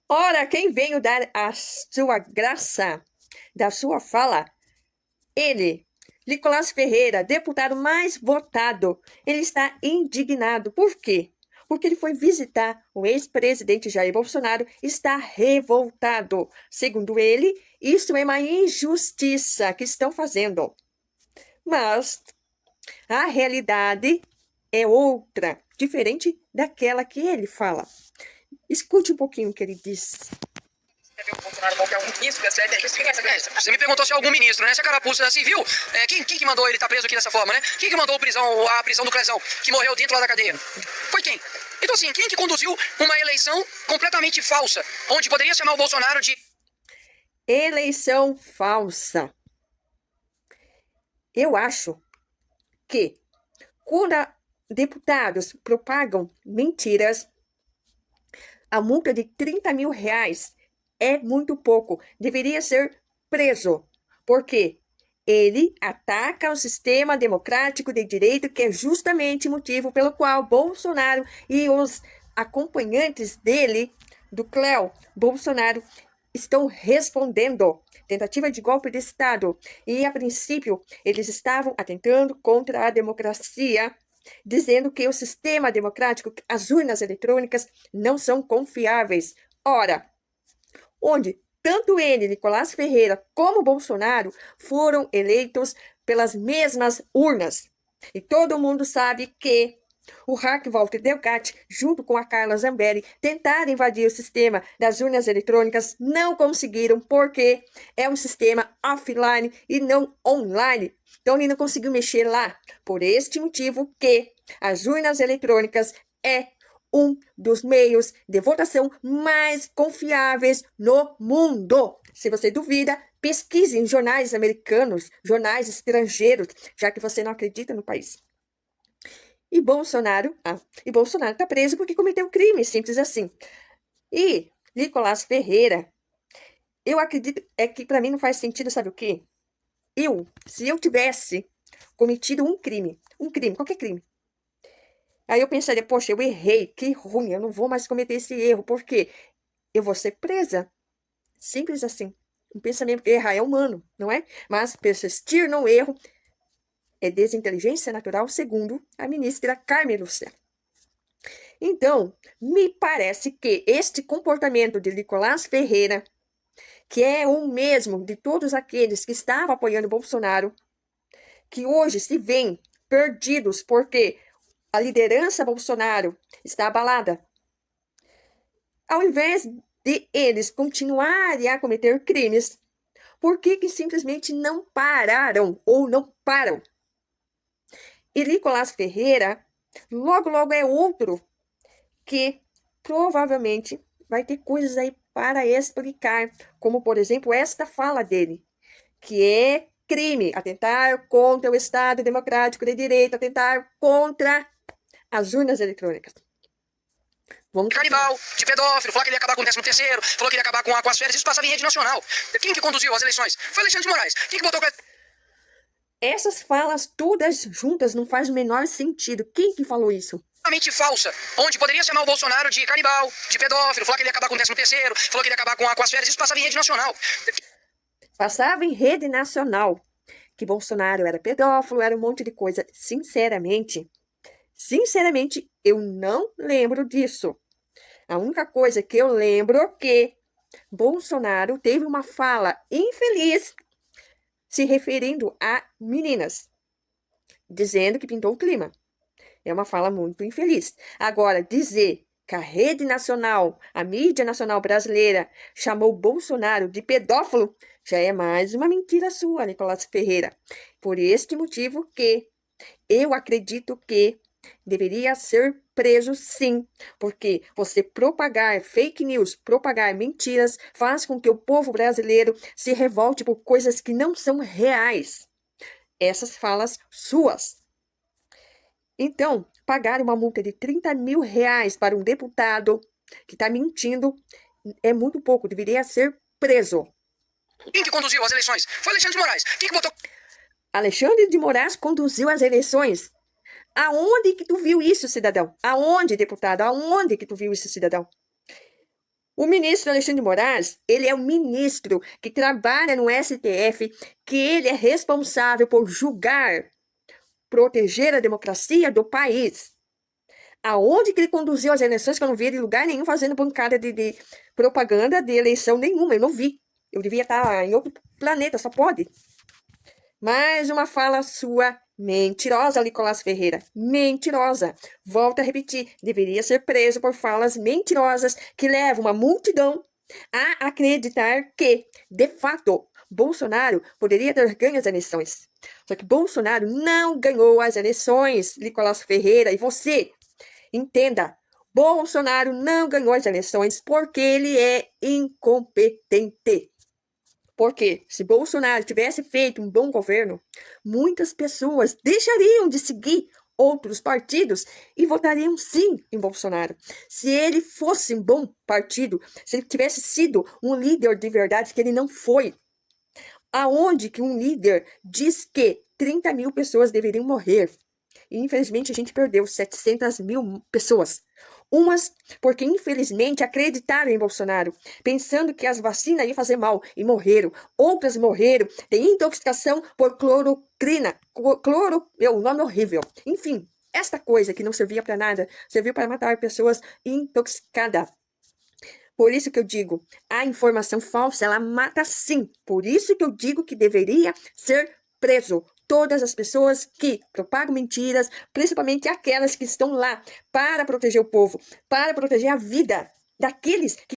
Ora, quem veio dar a sua graça da sua fala? Ele, Nicolás Ferreira, deputado mais votado. Ele está indignado. Por quê? Porque ele foi visitar o ex-presidente Jair Bolsonaro, está revoltado. Segundo ele, isso é uma injustiça que estão fazendo. Mas a realidade é outra, diferente daquela que ele fala. Escute um pouquinho o que ele diz. Você me perguntou se é algum ministro, né? Se a carapuça civil, quem que mandou ele estar preso aqui dessa forma, né? Quem que mandou a prisão do Clezão, que morreu dentro lá da cadeia? Foi quem? Então, assim, quem que conduziu uma eleição completamente falsa, onde poderia chamar o Bolsonaro de... Eleição falsa. Eu acho que quando deputados propagam mentiras, a multa de 30 mil reais é muito pouco. Deveria ser preso. Por quê? Ele ataca o sistema democrático de direito, que é justamente o motivo pelo qual Bolsonaro e os acompanhantes dele, do Cleo Bolsonaro, estão respondendo tentativa de golpe de Estado. E, a princípio, eles estavam atentando contra a democracia, dizendo que o sistema democrático, as urnas eletrônicas, não são confiáveis. Ora, onde tanto ele, Nicolás Ferreira, como Bolsonaro foram eleitos pelas mesmas urnas. E todo mundo sabe que o Hack Walter Delgatti, junto com a Carla Zambelli, tentaram invadir o sistema das urnas eletrônicas, não conseguiram, porque é um sistema offline e não online. Então, ele não conseguiu mexer lá. Por este motivo que as urnas eletrônicas é um dos meios de votação mais confiáveis no mundo. Se você duvida, pesquise em jornais americanos, jornais estrangeiros, já que você não acredita no país. E Bolsonaro está preso porque cometeu crime, simples assim. E Nicolás Ferreira, eu acredito, que para mim não faz sentido, sabe o quê? Se eu tivesse cometido um crime, qualquer crime, aí eu pensaria, poxa, eu errei, que ruim, eu não vou mais cometer esse erro, porque eu vou ser presa. Simples assim. Um pensamento que errar é humano, não é? Mas persistir no erro é desinteligência natural, segundo a ministra Carmen Lúcia. Então, me parece que este comportamento de Nicolás Ferreira, que é o mesmo de todos aqueles que estavam apoiando Bolsonaro, que hoje se veem perdidos porque a liderança Bolsonaro está abalada. Ao invés de eles continuarem a cometer crimes, por que simplesmente não pararam ou não param? E Nicolás Ferreira, logo é outro que provavelmente vai ter coisas aí para explicar, como, por exemplo, esta fala dele, que é crime, atentar contra o Estado Democrático de Direito, atentar contra as urnas eletrônicas. De canibal, de pedófilo, falou que ele ia acabar com o 13º, falou que ele ia acabar com as férias, isso passava em rede nacional. Quem que conduziu as eleições? Foi Alexandre de Moraes. Quem que botou... Essas falas todas juntas não faz o menor sentido. Quem que falou isso? Falsa, onde poderia chamar o Bolsonaro de canibal, de pedófilo, falar que ele ia acabar com o 13º, falou que ele ia acabar com as férias, isso passava em rede nacional. Passava em rede nacional que Bolsonaro era pedófilo, era um monte de coisa. Sinceramente, eu não lembro disso. A única coisa que eu lembro é que Bolsonaro teve uma fala infeliz se referindo a meninas, dizendo que pintou o clima. É uma fala muito infeliz. Agora, dizer que a rede nacional, a mídia nacional brasileira, chamou Bolsonaro de pedófilo, já é mais uma mentira sua, Nicolás Ferreira. Por este motivo que eu acredito que deveria ser preso, sim, porque você propagar fake news, propagar mentiras, faz com que o povo brasileiro se revolte por coisas que não são reais. Essas falas suas. Então, pagar uma multa de 30 mil reais para um deputado que está mentindo é muito pouco, deveria ser preso. Quem que conduziu as eleições? Foi Alexandre de Moraes. Quem que botou... Alexandre de Moraes conduziu as eleições. Aonde que tu viu isso, cidadão? Aonde, deputado? Aonde que tu viu isso, cidadão? O ministro Alexandre de Moraes, ele é o ministro que trabalha no STF, que ele é responsável por julgar, proteger a democracia do país. Aonde que ele conduziu as eleições, que eu não vi ele em lugar nenhum fazendo bancada de propaganda de eleição nenhuma, eu não vi. Eu devia estar em outro planeta, só pode. Mais uma fala sua mentirosa, Nicolás Ferreira. Mentirosa. Volto a repetir, deveria ser preso por falas mentirosas que levam uma multidão a acreditar que, de fato, Bolsonaro poderia ter ganho as eleições. Só que Bolsonaro não ganhou as eleições, Nicolás Ferreira. E você, entenda, Bolsonaro não ganhou as eleições porque ele é incompetente. Porque se Bolsonaro tivesse feito um bom governo, muitas pessoas deixariam de seguir outros partidos e votariam sim em Bolsonaro. Se ele fosse um bom partido, se ele tivesse sido um líder de verdade, que ele não foi, aonde que um líder diz que 30 mil pessoas deveriam morrer? E infelizmente a gente perdeu 700 mil pessoas. Umas porque infelizmente acreditaram em Bolsonaro, pensando que as vacinas iam fazer mal e morreram. Outras morreram de intoxicação por cloroquina. O nome horrível. Enfim, esta coisa que não servia para nada, serviu para matar pessoas intoxicadas. Por isso que eu digo, a informação falsa, ela mata sim. Por isso que eu digo que deveria ser preso todas as pessoas que propagam mentiras, principalmente aquelas que estão lá para proteger o povo, para proteger a vida daqueles que